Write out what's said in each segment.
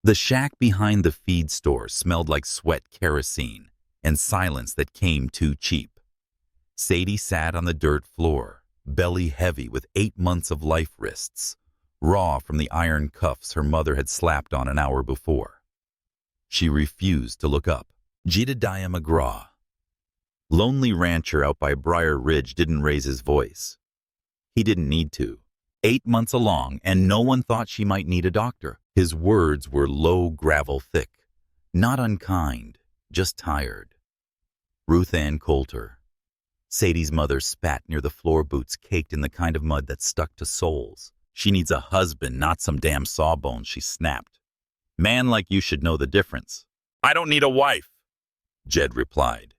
The shack behind the feed store smelled like sweat kerosene and silence that came too cheap. Sadie sat on the dirt floor, belly heavy with 8 months of life wrists, raw from the iron cuffs her mother had slapped on an hour before. She refused to look up. Jedediah McGraw. Lonely rancher out by Briar Ridge didn't raise his voice. He didn't need to. 8 months along, and no one thought she might need a doctor. His words were low gravel thick, not unkind, just tired. Ruth Ann Coulter. Sadie's mother spat near the floor boots caked in the kind of mud that stuck to soles. She needs a husband, not some damn sawbones, she snapped. Man like you should know the difference. I don't need a wife, Jed replied.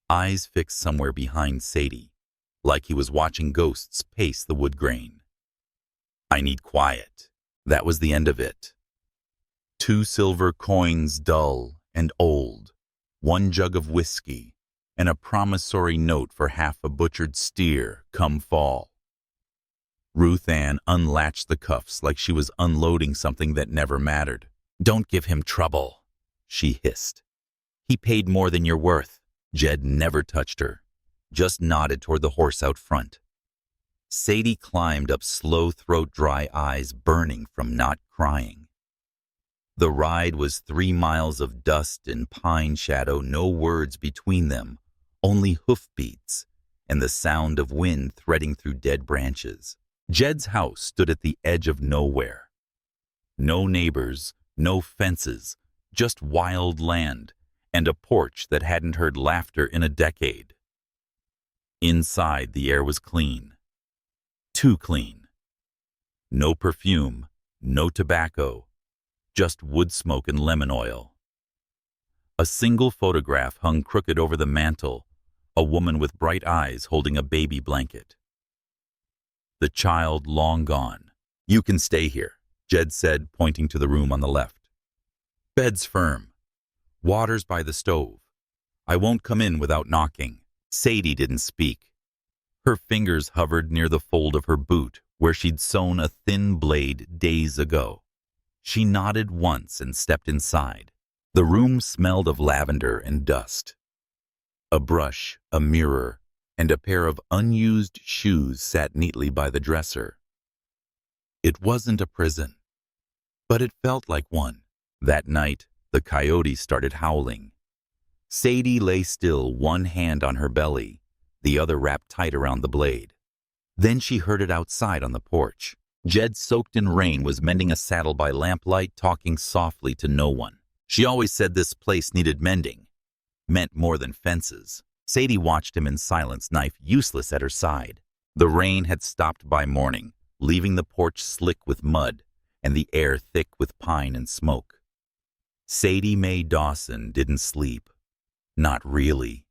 Eyes fixed somewhere behind Sadie, like he was watching ghosts pace the wood grain. I need quiet. That was the end of it. 2 silver coins dull and old, 1 jug of whiskey, and a promissory note for half a butchered steer come fall. Ruth Ann unlatched the cuffs like she was unloading something that never mattered. Don't give him trouble, she hissed. He paid more than you're worth. Jed never touched her, just nodded toward the horse out front. Sadie climbed up slow, throat-dry eyes burning from not crying. The ride was 3 miles of dust and pine shadow, no words between them, only hoofbeats and the sound of wind threading through dead branches. Jed's house stood at the edge of nowhere. No neighbors, no fences, just wild land and a porch that hadn't heard laughter in a decade. Inside, the air was clean. Too clean. No perfume, no tobacco, just wood smoke and lemon oil. A single photograph hung crooked over the mantel, a woman with bright eyes holding a baby blanket. The child long gone. You can stay here, Jed said, pointing to the room on the left. Bed's firm. Water's by the stove. I won't come in without knocking. Sadie didn't speak. Her fingers hovered near the fold of her boot where she'd sewn a thin blade days ago. She nodded once and stepped inside. The room smelled of lavender and dust. A brush, a mirror, and a pair of unused shoes sat neatly by the dresser. It wasn't a prison, but it felt like one. That night, the coyotes started howling. Sadie lay still, one hand on her belly, the other wrapped tight around the blade. Then she heard it outside on the porch. Jed, soaked in rain, was mending a saddle by lamplight, talking softly to no one. She always said this place needed mending. Meant more than fences. Sadie watched him in silence, knife useless at her side. The rain had stopped by morning, leaving the porch slick with mud and the air thick with pine and smoke. Sadie Mae Dawson didn't sleep. Not really.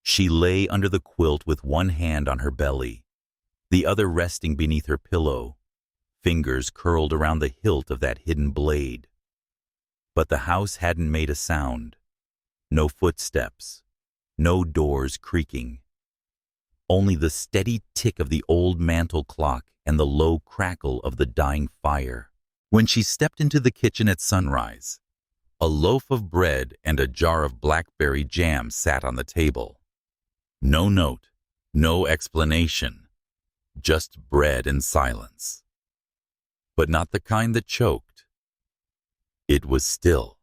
She lay under the quilt with one hand on her belly, the other resting beneath her pillow, fingers curled around the hilt of that hidden blade. But the house hadn't made a sound. No footsteps, no doors creaking. Only the steady tick of the old mantel clock and the low crackle of the dying fire. When she stepped into the kitchen at sunrise, a loaf of bread and a jar of blackberry jam sat on the table. No note, no explanation, just bread and silence. But not the kind that choked. It was still,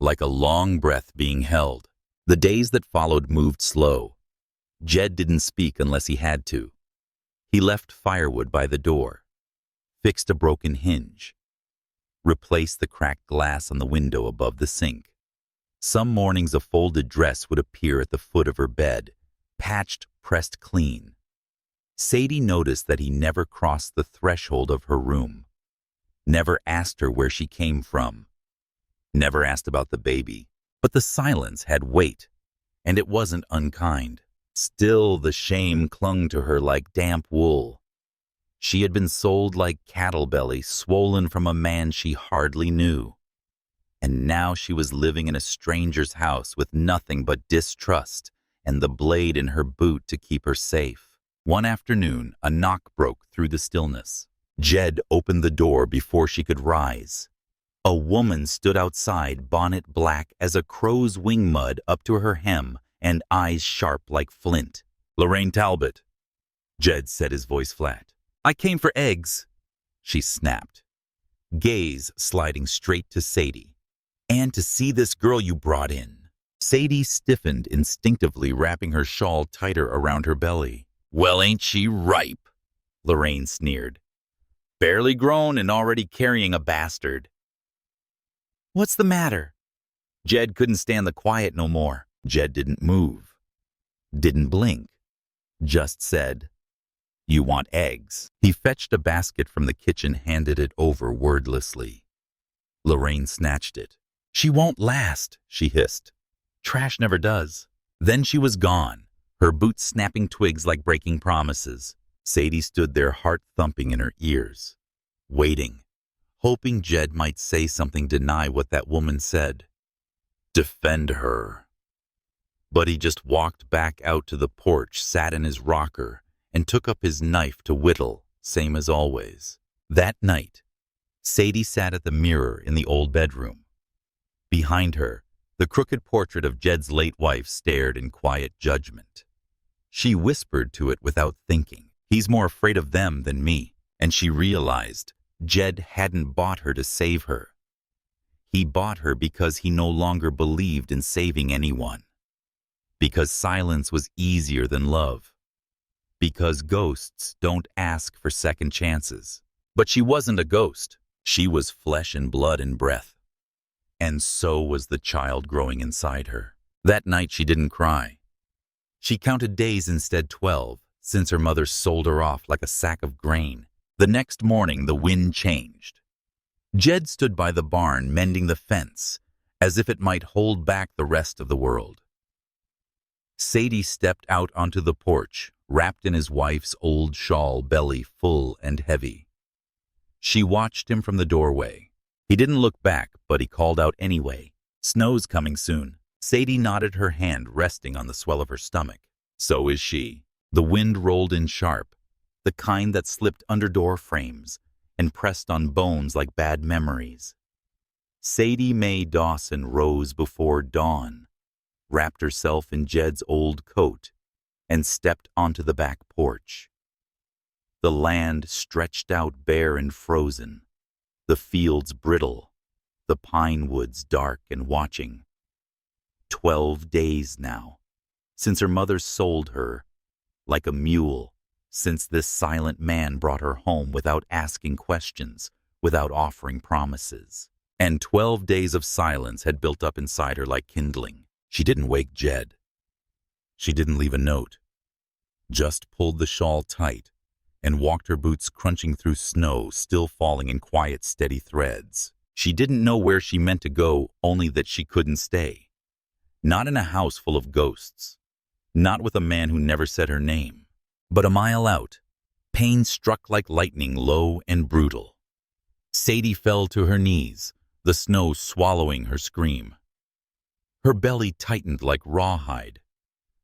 like a long breath being held. The days that followed moved slow. Jed didn't speak unless he had to. He left firewood by the door, fixed a broken hinge, replaced the cracked glass on the window above the sink. Some mornings a folded dress would appear at the foot of her bed, patched, pressed clean. Sadie noticed that he never crossed the threshold of her room, never asked her where she came from, never asked about the baby. But the silence had weight, and it wasn't unkind. Still, the shame clung to her like damp wool. She had been sold like cattle belly, swollen from a man she hardly knew. And now she was living in a stranger's house with nothing but distrust and the blade in her boot to keep her safe. One afternoon, a knock broke through the stillness. Jed opened the door before she could rise. A woman stood outside, bonnet black as a crow's wing mud up to her hem and eyes sharp like flint. "Lorraine Talbot." Jed said, his voice flat. "I came for eggs." She snapped, gaze sliding straight to Sadie. "And to see this girl you brought in." Sadie stiffened instinctively, wrapping her shawl tighter around her belly. "Well, ain't she ripe?" Lorraine sneered. "Barely grown and already carrying a bastard." "What's the matter?" Jed couldn't stand the quiet no more. Jed didn't move, didn't blink, just said, "You want eggs?" He fetched a basket from the kitchen, handed it over wordlessly. Lorraine snatched it. "She won't last," she hissed. "Trash never does." Then she was gone, her boots snapping twigs like breaking promises. Sadie stood there, heart thumping in her ears, waiting, hoping Jed might say something, deny what that woman said, defend her. But he just walked back out to the porch, sat in his rocker, and took up his knife to whittle, same as always. That night, Sadie sat at the mirror in the old bedroom. Behind her, the crooked portrait of Jed's late wife stared in quiet judgment. She whispered to it without thinking, "He's more afraid of them than me." And she realized Jed hadn't bought her to save her. He bought her because he no longer believed in saving anyone. Because silence was easier than love. Because ghosts don't ask for second chances. But she wasn't a ghost. She was flesh and blood and breath. And so was the child growing inside her. That night she didn't cry. She counted days instead, 12, since her mother sold her off like a sack of grain. The next morning the wind changed. Jed stood by the barn mending the fence, as if it might hold back the rest of the world. Sadie stepped out onto the porch, wrapped in his wife's old shawl, belly full and heavy. She watched him from the doorway. He didn't look back, but he called out anyway. "Snow's coming soon." Sadie nodded, her hand resting on the swell of her stomach. "So is she." The wind rolled in sharp, the kind that slipped under door frames and pressed on bones like bad memories. Sadie Mae Dawson rose before dawn, wrapped herself in Jed's old coat, and stepped onto the back porch. The land stretched out bare and frozen, the fields brittle, the pine woods dark and watching. 12 days now, since her mother sold her, like a mule, since this silent man brought her home without asking questions, without offering promises. And 12 days of silence had built up inside her like kindling. She didn't wake Jed. She didn't leave a note. Just pulled the shawl tight and walked her boots crunching through snow, still falling in quiet, steady threads. She didn't know where she meant to go, only that she couldn't stay. Not in a house full of ghosts. Not with a man who never said her name. But a mile out, pain struck like lightning, low and brutal. Sadie fell to her knees, the snow swallowing her scream. Her belly tightened like rawhide,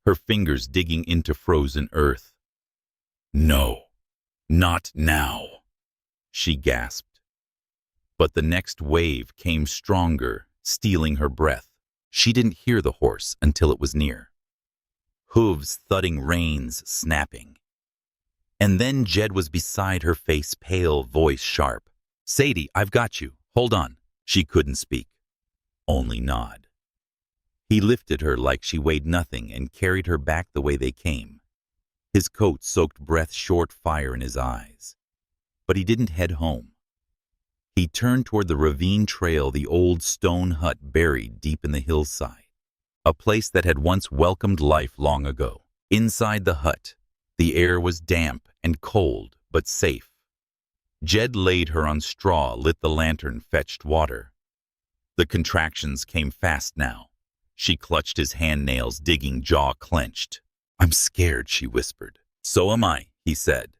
her fingers digging into frozen earth. "No, not now," she gasped. But the next wave came stronger, stealing her breath. She didn't hear the horse until it was near. Hooves thudding, reins snapping. And then Jed was beside her, face pale, voice sharp. "Sadie, I've got you. Hold on." She couldn't speak, only nod. He lifted her like she weighed nothing and carried her back the way they came. His coat-soaked breath, short fire in his eyes. But he didn't head home. He turned toward the ravine trail, the old stone hut buried deep in the hillside. A place that had once welcomed life long ago. Inside the hut, the air was damp and cold, but safe. Jed laid her on straw, lit the lantern, fetched water. The contractions came fast now. She clutched his hand nails, digging, jaw clenched. "I'm scared," she whispered. "So am I," he said.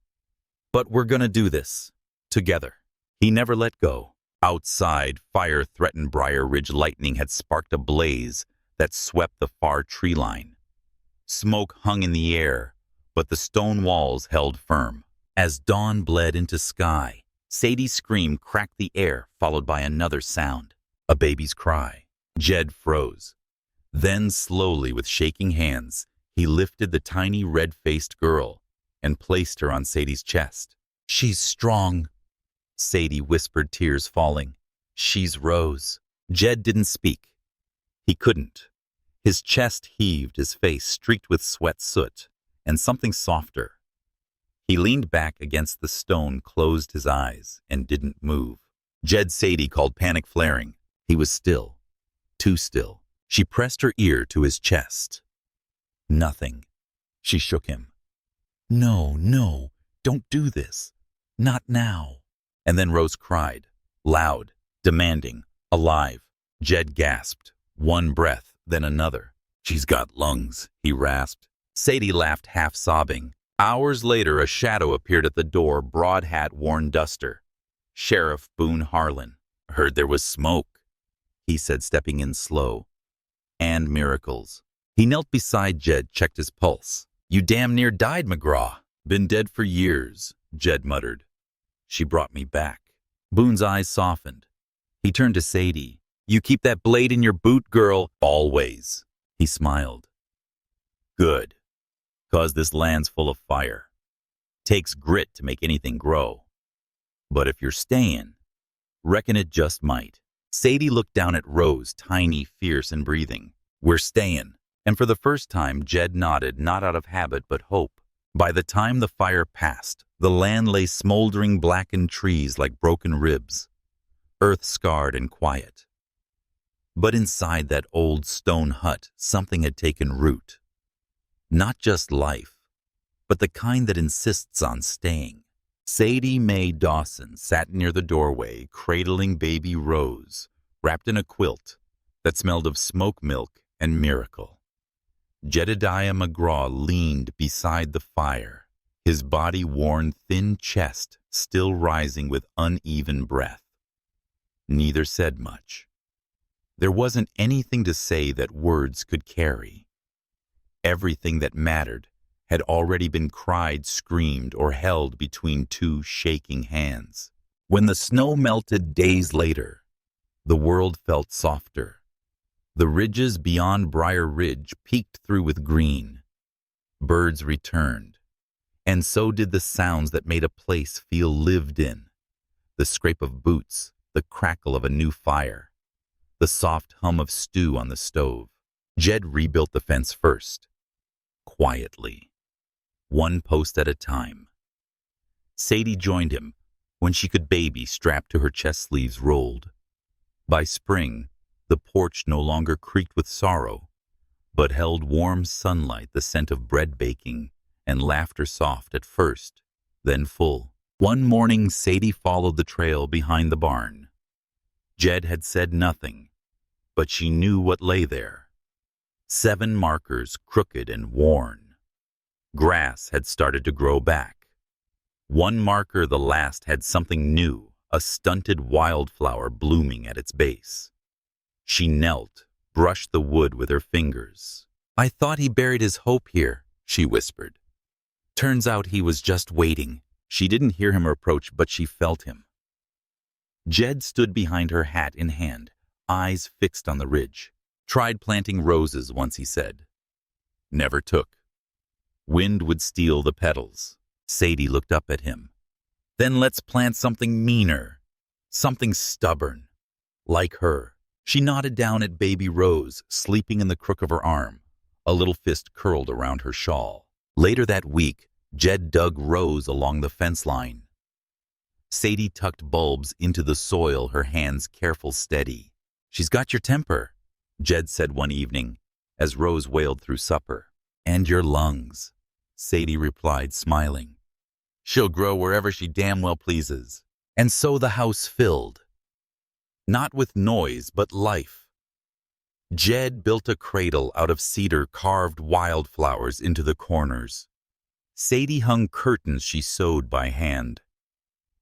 "But we're gonna do this. Together." He never let go. Outside, fire threatened Briar Ridge. Lightning had sparked a blaze that swept the far tree line. Smoke hung in the air, but the stone walls held firm. As dawn bled into sky, Sadie's scream cracked the air, followed by another sound, a baby's cry. Jed froze. Then, slowly, with shaking hands, he lifted the tiny red-faced girl and placed her on Sadie's chest. "She's strong," Sadie whispered, tears falling. "She's Rose." Jed didn't speak. He couldn't. His chest heaved, his face streaked with sweat soot, and something softer. He leaned back against the stone, closed his eyes, and didn't move. Jed, Sadie called, panic flaring. He was still. Too still. She pressed her ear to his chest. Nothing. She shook him. "No, no, don't do this. Not now." And then Rose cried, loud, demanding, alive. Jed gasped, one breath, then another. "She's got lungs," he rasped. Sadie laughed, half sobbing. Hours later, a shadow appeared at the door, broad hat, worn duster. "Sheriff Boone Harlan. Heard there was smoke," he said, stepping in slow. "And miracles." He knelt beside Jed, checked his pulse. "You damn near died, McGraw." "Been dead for years," Jed muttered. "She brought me back." Boone's eyes softened. He turned to Sadie. "You keep that blade in your boot, girl." "Always." He smiled. "Good. 'Cause this land's full of fire. Takes grit to make anything grow. But if you're staying, reckon it just might." Sadie looked down at Rose, tiny, fierce, and breathing. "We're staying." And for the first time, Jed nodded, not out of habit, but hope. By the time the fire passed, the land lay smoldering, blackened trees like broken ribs, earth scarred and quiet. But inside that old stone hut, something had taken root. Not just life, but the kind that insists on staying. Sadie Mae Dawson sat near the doorway, cradling baby Rose, wrapped in a quilt that smelled of smoke milk and miracle. Jedediah McGraw leaned beside the fire, his body-worn thin chest still rising with uneven breath. Neither said much. There wasn't anything to say that words could carry. Everything that mattered had already been cried, screamed, or held between two shaking hands. When the snow melted days later, the world felt softer. The ridges beyond Briar Ridge peeked through with green. Birds returned, and so did the sounds that made a place feel lived in. The scrape of boots, the crackle of a new fire, the soft hum of stew on the stove. Jed rebuilt the fence first, quietly, one post at a time. Sadie joined him when she could, baby strapped to her chest sleeves rolled. By spring, the porch no longer creaked with sorrow, but held warm sunlight, the scent of bread baking, and laughter soft at first, then full. One morning, Sadie followed the trail behind the barn. Jed had said nothing, but she knew what lay there. 7 markers, crooked and worn. Grass had started to grow back. One marker, the last, had something new, a stunted wildflower blooming at its base. She knelt, brushed the wood with her fingers. "I thought he buried his hope here," she whispered. "Turns out he was just waiting." She didn't hear him approach, but she felt him. Jed stood behind her, hat in hand, eyes fixed on the ridge. "Tried planting roses once," he said. "Never took. Wind would steal the petals." Sadie looked up at him. "Then let's plant something meaner, something stubborn, like her." She nodded down at baby Rose, sleeping in the crook of her arm, a little fist curled around her shawl. Later that week, Jed dug Rose along the fence line. Sadie tucked bulbs into the soil, her hands careful, steady. "She's got your temper," Jed said one evening, as Rose wailed through supper. "And your lungs," Sadie replied, smiling. "She'll grow wherever she damn well pleases." And so the house filled. Not with noise, but life. Jed built a cradle out of cedar, carved wildflowers into the corners. Sadie hung curtains she sewed by hand.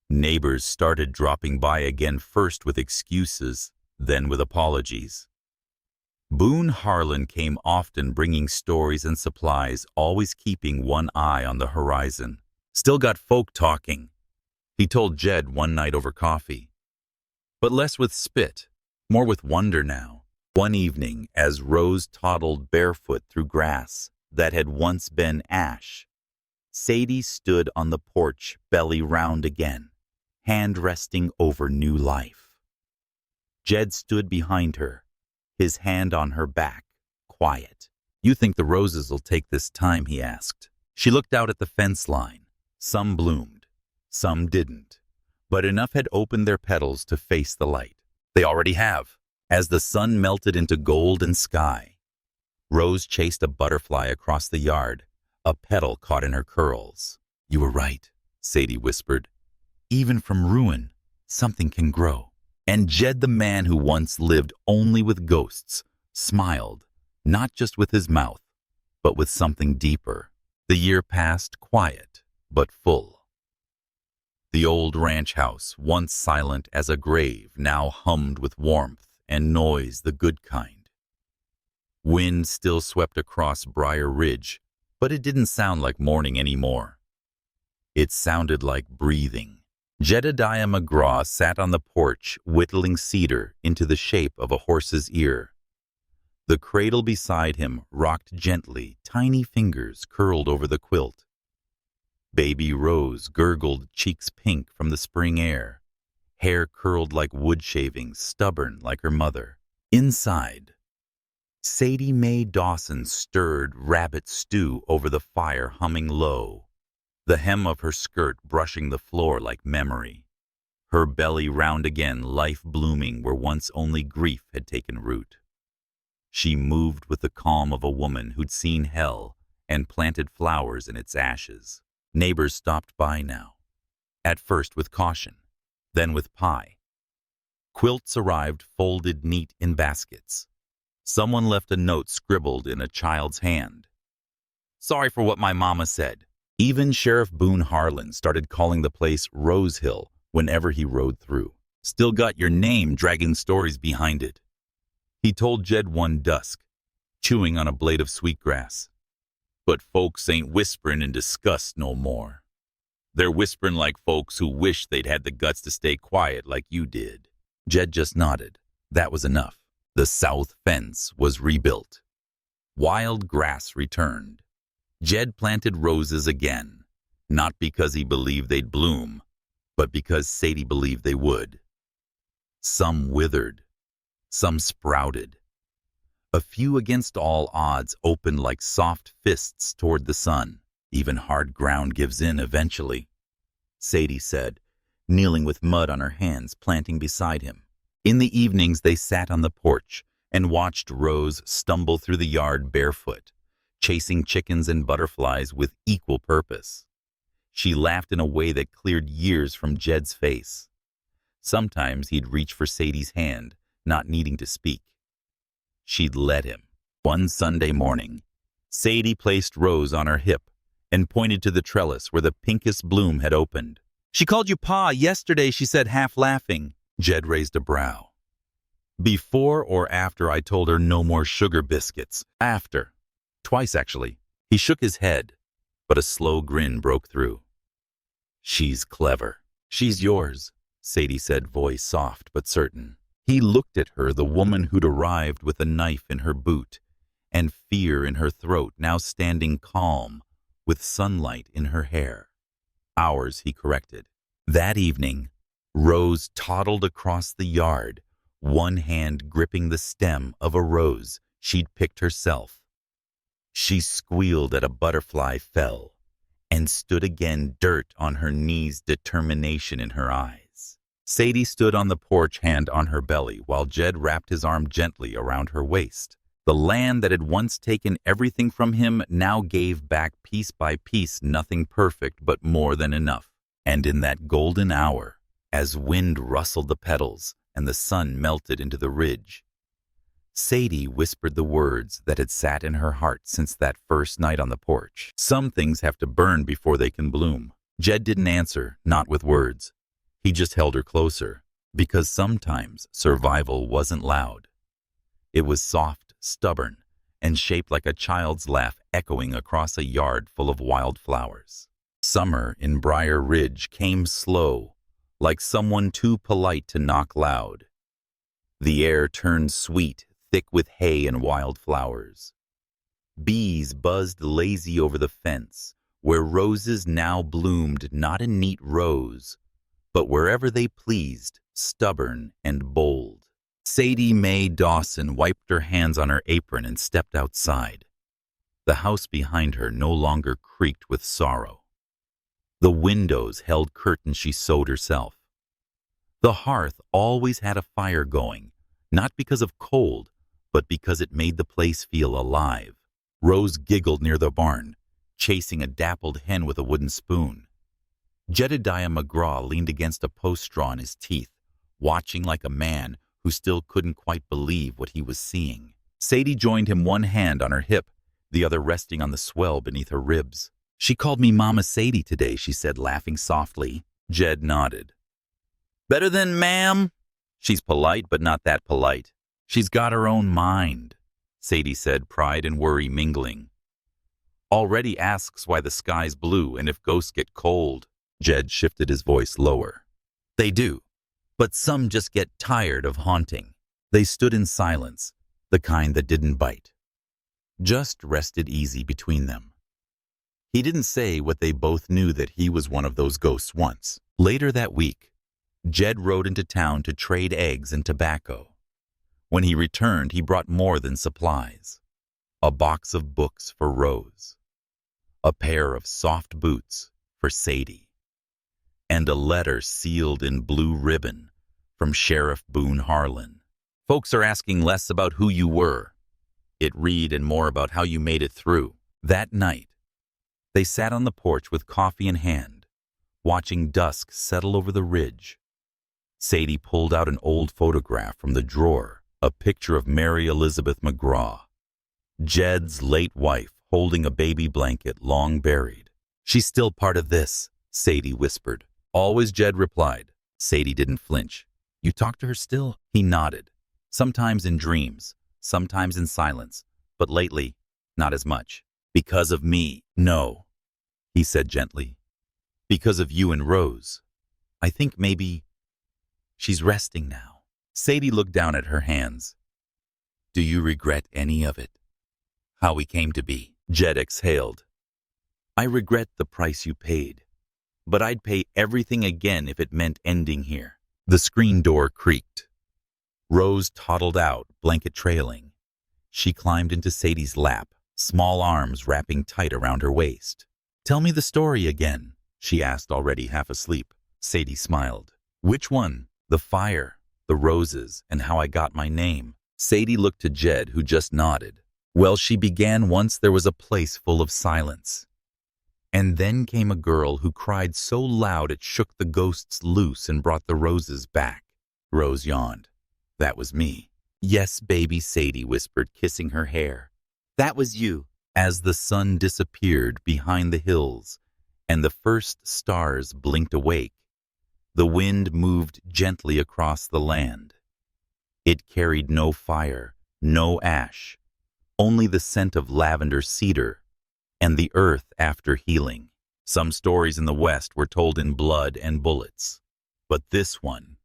Neighbors started dropping by again, first with excuses, then with apologies. Boone Harlan came often, bringing stories and supplies, always keeping one eye on the horizon. "Still got folk talking," he told Jed one night over coffee. But less with spit, more with wonder now. One evening, as Rose toddled barefoot through grass that had once been ash, Sadie stood on the porch, belly round again, hand resting over new life. Jed stood behind her, his hand on her back, quiet. "You think the roses'll take this time?" he asked. She looked out at the fence line. Some bloomed, some didn't, but enough had opened their petals to face the light. "They already have." As the sun melted into gold and sky, Rose chased a butterfly across the yard, a petal caught in her curls. "You were right," Sadie whispered. "Even from ruin, something can grow." And Jed, the man who once lived only with ghosts, smiled, not just with his mouth, but with something deeper. The year passed quiet, but full. The old ranch house, once silent as a grave, now hummed with warmth and noise, the good kind. Wind still swept across Briar Ridge, but it didn't sound like morning anymore. It sounded like breathing. Jedediah McGraw sat on the porch, whittling cedar into the shape of a horse's ear. The cradle beside him rocked gently, tiny fingers curled over the quilt. Baby Rose gurgled, cheeks pink from the spring air, hair curled like wood shavings, stubborn like her mother. Inside, Sadie Mae Dawson stirred rabbit stew over the fire, humming low, the hem of her skirt brushing the floor like memory. Her belly round again, life blooming where once only grief had taken root. She moved with the calm of a woman who'd seen hell and planted flowers in its ashes. Neighbors stopped by now, at first with caution, then with pie. Quilts arrived folded neat in baskets. Someone left a note scribbled in a child's hand. "Sorry for what my mama said." Even Sheriff Boone Harlan started calling the place Rose Hill whenever he rode through. "Still got your name dragging stories behind it," he told Jed one dusk, chewing on a blade of sweetgrass. "But folks ain't whisperin' in disgust no more. They're whisperin' like folks who wish they'd had the guts to stay quiet like you did." Jed just nodded. That was enough. The south fence was rebuilt. Wild grass returned. Jed planted roses again, not because he believed they'd bloom, but because Sadie believed they would. Some withered, some sprouted. A few against all odds opened like soft fists toward the sun. "Even hard ground gives in eventually," Sadie said, kneeling with mud on her hands, planting beside him. In the evenings they sat on the porch and watched Rose stumble through the yard barefoot, chasing chickens and butterflies with equal purpose. She laughed in a way that cleared years from Jed's face. Sometimes he'd reach for Sadie's hand, not needing to speak. She'd let him. One Sunday morning, Sadie placed Rose on her hip and pointed to the trellis where the pinkest bloom had opened. "She called you Pa yesterday," she said, half laughing. Jed raised a brow. "Before or after I told her no more sugar biscuits?" "After. Twice, actually." He shook his head, but a slow grin broke through. "She's clever." "She's yours," Sadie said, voice soft but certain. He looked at her, the woman who'd arrived with a knife in her boot and fear in her throat, now standing calm with sunlight in her hair. "Ours," he corrected. That evening, Rose toddled across the yard, one hand gripping the stem of a rose she'd picked herself. She squealed at a butterfly fell and stood again, dirt on her knees, determination in her eyes. Sadie stood on the porch, hand on her belly, while Jed wrapped his arm gently around her waist. The land that had once taken everything from him now gave back piece by piece, nothing perfect, but more than enough. And in that golden hour, as wind rustled the petals and the sun melted into the ridge, Sadie whispered the words that had sat in her heart since that first night on the porch. "Some things have to burn before they can bloom." Jed didn't answer, not with words. He just held her closer, because sometimes survival wasn't loud. It was soft, stubborn, and shaped like a child's laugh echoing across a yard full of wildflowers. Summer in Briar Ridge came slow, like someone too polite to knock loud. The air turned sweet, thick with hay and wildflowers. Bees buzzed lazy over the fence, where roses now bloomed not in neat rows, but wherever they pleased, stubborn and bold. Sadie Mae Dawson wiped her hands on her apron and stepped outside. The house behind her no longer creaked with sorrow. The windows held curtains she sewed herself. The hearth always had a fire going, not because of cold, but because it made the place feel alive. Rose giggled near the barn, chasing a dappled hen with a wooden spoon. Jedediah McGraw leaned against a post straw in his teeth, watching like a man who still couldn't quite believe what he was seeing. Sadie joined him, one hand on her hip, the other resting on the swell beneath her ribs. "She called me Mama Sadie today," she said, laughing softly. Jed nodded. "Better than ma'am?" "She's polite, but not that polite. She's got her own mind," Sadie said, pride and worry mingling. "Already asks why the sky's blue and if ghosts get cold." Jed shifted his voice lower. "They do, but some just get tired of haunting." They stood in silence, the kind that didn't bite. Just rested easy between them. He didn't say what they both knew, that he was one of those ghosts once. Later that week, Jed rode into town to trade eggs and tobacco. When he returned, he brought more than supplies. A box of books for Rose, a pair of soft boots for Sadie, and a letter sealed in blue ribbon from Sheriff Boone Harlan. "Folks are asking less about who you were," it read, "and more about how you made it through." That night, they sat on the porch with coffee in hand, watching dusk settle over the ridge. Sadie pulled out an old photograph from the drawer, a picture of Mary Elizabeth McGraw, Jed's late wife, holding a baby blanket long buried. "She's still part of this," Sadie whispered. "Always," Jed replied. Sadie didn't flinch. "You talk to her still?" He nodded. "Sometimes in dreams, sometimes in silence, but lately, not as much." "Because of me?" "No," he said gently. "Because of you and Rose. I think maybe she's resting now." Sadie looked down at her hands. "Do you regret any of it? How we came to be?" Jed exhaled. "I regret the price you paid, but I'd pay everything again if it meant ending here." The screen door creaked. Rose toddled out, blanket trailing. She climbed into Sadie's lap, small arms wrapping tight around her waist. "Tell me the story again," she asked, already half asleep. Sadie smiled. "Which one? The fire, the roses, and how I got my name?" Sadie looked to Jed, who just nodded. "Well, she began once there was a place full of silence. And then came a girl who cried so loud it shook the ghosts loose and brought the roses back." Rose yawned. "That was me." "Yes, baby," Sadie whispered, kissing her hair. "That was you." As the sun disappeared behind the hills and the first stars blinked awake, the wind moved gently across the land. It carried no fire, no ash, only the scent of lavender cedar and the earth after healing. Some stories in the West were told in blood and bullets, but this one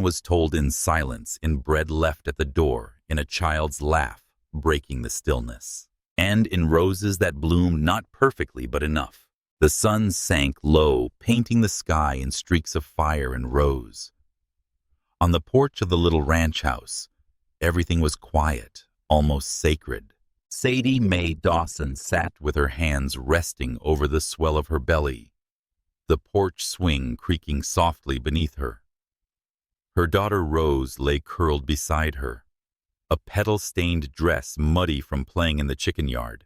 was told in silence, in bread left at the door, in a child's laugh breaking the stillness, and in roses that bloomed not perfectly but enough. The sun sank low, painting the sky in streaks of fire and rose. On the porch of the little ranch house, everything was quiet, almost sacred. Sadie Mae Dawson sat with her hands resting over the swell of her belly, the porch swing creaking softly beneath her. Her daughter Rose lay curled beside her, a petal-stained dress muddy from playing in the chicken yard.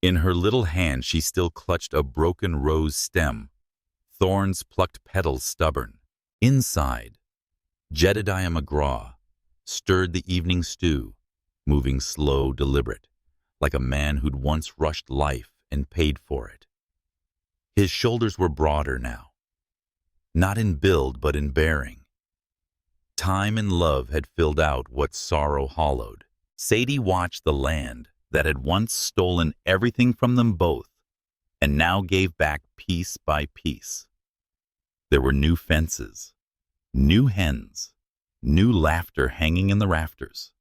In her little hand she still clutched a broken rose stem, thorns plucked petals stubborn. Inside, Jedediah McGraw stirred the evening stew, moving slow, deliberate, like a man who'd once rushed life and paid for it. His shoulders were broader now, not in build but in bearing. Time and love had filled out what sorrow hollowed. Sadie watched the land that had once stolen everything from them both and now gave back piece by piece. There were new fences, new hens, new laughter hanging in the rafters.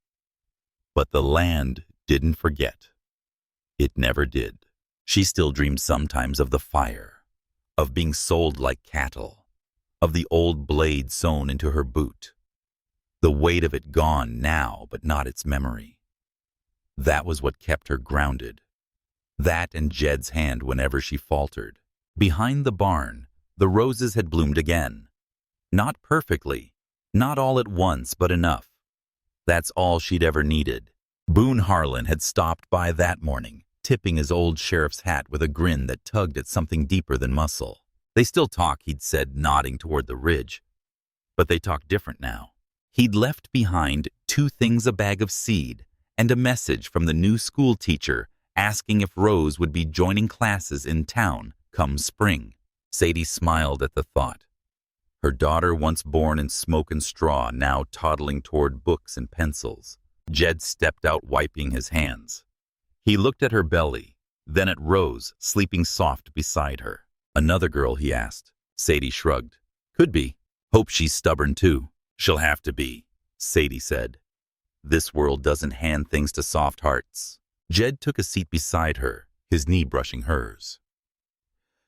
But the land didn't forget. It never did. She still dreamed sometimes of the fire, of being sold like cattle, of the old blade sewn into her boot. The weight of it gone now, but not its memory. That was what kept her grounded. That and Jed's hand whenever she faltered. Behind the barn, the roses had bloomed again. Not perfectly, not all at once, but enough. That's all she'd ever needed. Boone Harlan had stopped by that morning, tipping his old sheriff's hat with a grin that tugged at something deeper than muscle. They still talk, he'd said, nodding toward the ridge. But they talk different now. He'd left behind 2 things: a bag of seed and a message from the new school teacher asking if Rose would be joining classes in town come spring. Sadie smiled at the thought. Her daughter, once born in smoke and straw, now toddling toward books and pencils. Jed stepped out, wiping his hands. He looked at her belly, then at Rose, sleeping soft beside her. Another girl, he asked. Sadie shrugged. Could be. Hope she's stubborn too. She'll have to be, Sadie said. This world doesn't hand things to soft hearts. Jed took a seat beside her, his knee brushing hers.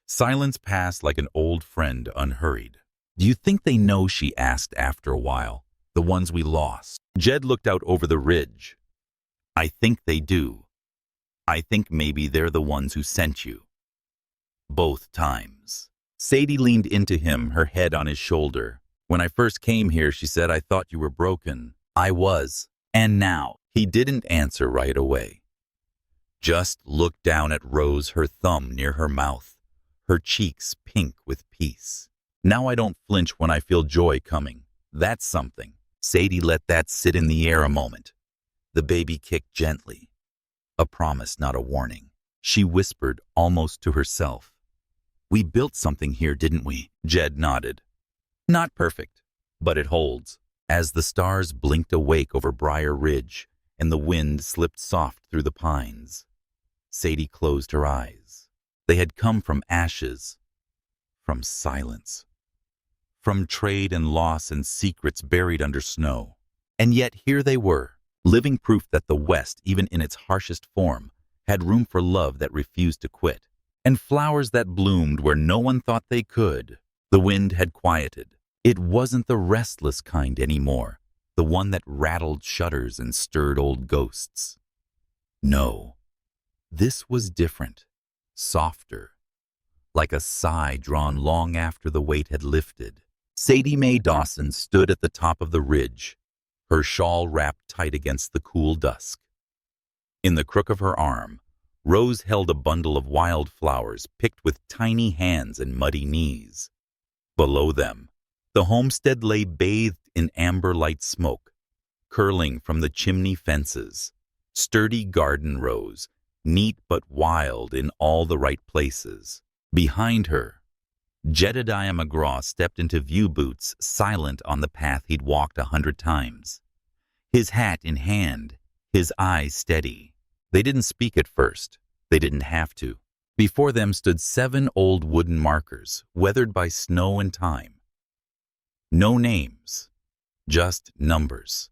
Silence passed like an old friend, unhurried. Do you think they know, she asked after a while, the ones we lost? Jed looked out over the ridge. I think they do. I think maybe they're the ones who sent you. Both times. Sadie leaned into him, her head on his shoulder. When I first came here, she said, I thought you were broken. I was. And now. He didn't answer right away. Just looked down at Rose, her thumb near her mouth, her cheeks pink with peace. Now I don't flinch when I feel joy coming. That's something. Sadie let that sit in the air a moment. The baby kicked gently. A promise, not a warning. She whispered almost to herself. We built something here, didn't we? Jed nodded. Not perfect, but it holds. As the stars blinked awake over Briar Ridge and the wind slipped soft through the pines, Sadie closed her eyes. They had come from ashes, from silence, from trade and loss and secrets buried under snow. And yet here they were, living proof that the West, even in its harshest form, had room for love that refused to quit, and flowers that bloomed where no one thought they could. The wind had quieted. It wasn't the restless kind anymore, the one that rattled shutters and stirred old ghosts. No, this was different, softer, like a sigh drawn long after the weight had lifted. Sadie Mae Dawson stood at the top of the ridge, her shawl wrapped tight against the cool dusk. In the crook of her arm, Rose held a bundle of wildflowers picked with tiny hands and muddy knees. Below them, the homestead lay bathed in amber light smoke, curling from the chimney fences. Sturdy garden rows, neat but wild in all the right places. Behind her, Jedediah McGraw stepped into view boots, silent on the path he'd walked 100 times. His hat in hand, his eyes steady. They didn't speak at first. They didn't have to. Before them stood 7 old wooden markers, weathered by snow and time. No names, just numbers.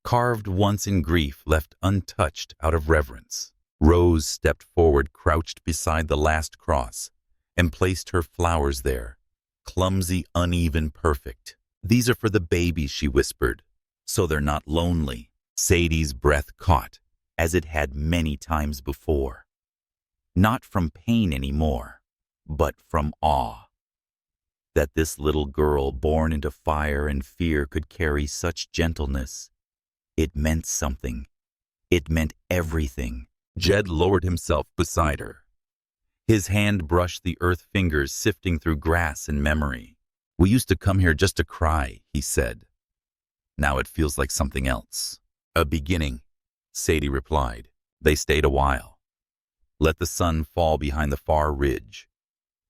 Carved once in grief, left untouched out of reverence. Rose stepped forward, crouched beside the last cross, and placed her flowers there, clumsy, uneven, perfect. These are for the babies, she whispered, so they're not lonely. Sadie's breath caught, as it had many times before. Not from pain anymore, but from awe. That this little girl, born into fire and fear, could carry such gentleness. It meant something. It meant everything. Jed lowered himself beside her. His hand brushed the earth fingers sifting through grass and memory. We used to come here just to cry, he said. Now it feels like something else. A beginning, Sadie replied. They stayed a while. Let the sun fall behind the far ridge.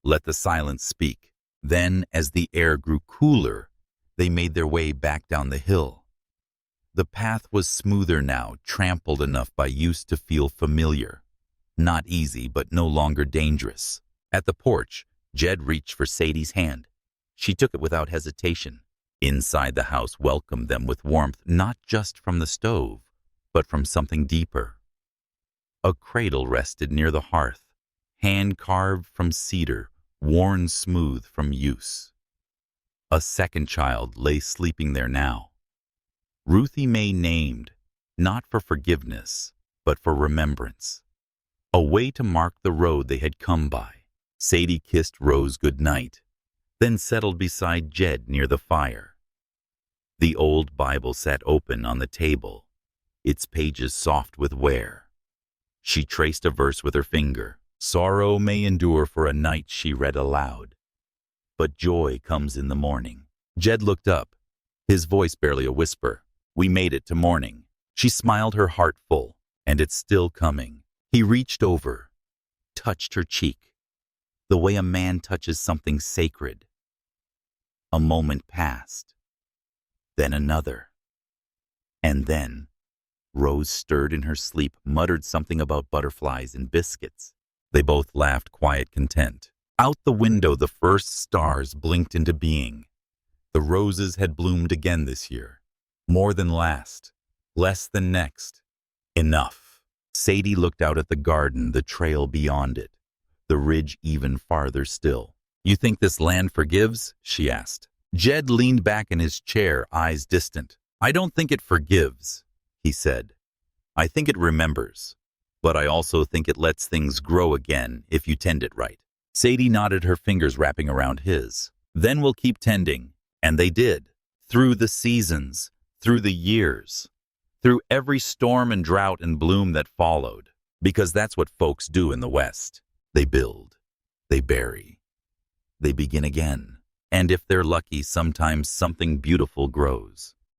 Let the silence speak. Then, as the air grew cooler, they made their way back down the hill. The path was smoother now, trampled enough by use to feel familiar. Not easy, but no longer dangerous. At the porch, Jed reached for Sadie's hand. She took it without hesitation. Inside the house welcomed them with warmth, not just from the stove, but from something deeper. A cradle rested near the hearth, hand-carved from cedar, worn smooth from use. A second child lay sleeping there now. Ruthie Mae named, not for forgiveness, but for remembrance. A way to mark the road they had come by. Sadie kissed Rose goodnight, then settled beside Jed near the fire. The old Bible sat open on the table, its pages soft with wear. She traced a verse with her finger. Sorrow may endure for a night, she read aloud, but joy comes in the morning. Jed looked up, his voice barely a whisper. We made it to morning. She smiled, her heart full, and it's still coming. He reached over, touched her cheek, the way a man touches something sacred. A moment passed, then another, and then Rose stirred in her sleep, muttered something about butterflies and biscuits. They both laughed quiet content. Out the window, the first stars blinked into being. The roses had bloomed again this year. More than last, less than next. Enough. Sadie looked out at the garden, the trail beyond it, the ridge even farther still. You think this land forgives? She asked. Jed leaned back in his chair, eyes distant. I don't think it forgives, he said. I think it remembers. But I also think it lets things grow again if you tend it right. Sadie nodded, her fingers wrapping around his. Then we'll keep tending. And they did. Through the seasons, through the years, through every storm and drought and bloom that followed. Because that's what folks do in the West. They build. They bury. They begin again. And if they're lucky, sometimes something beautiful grows.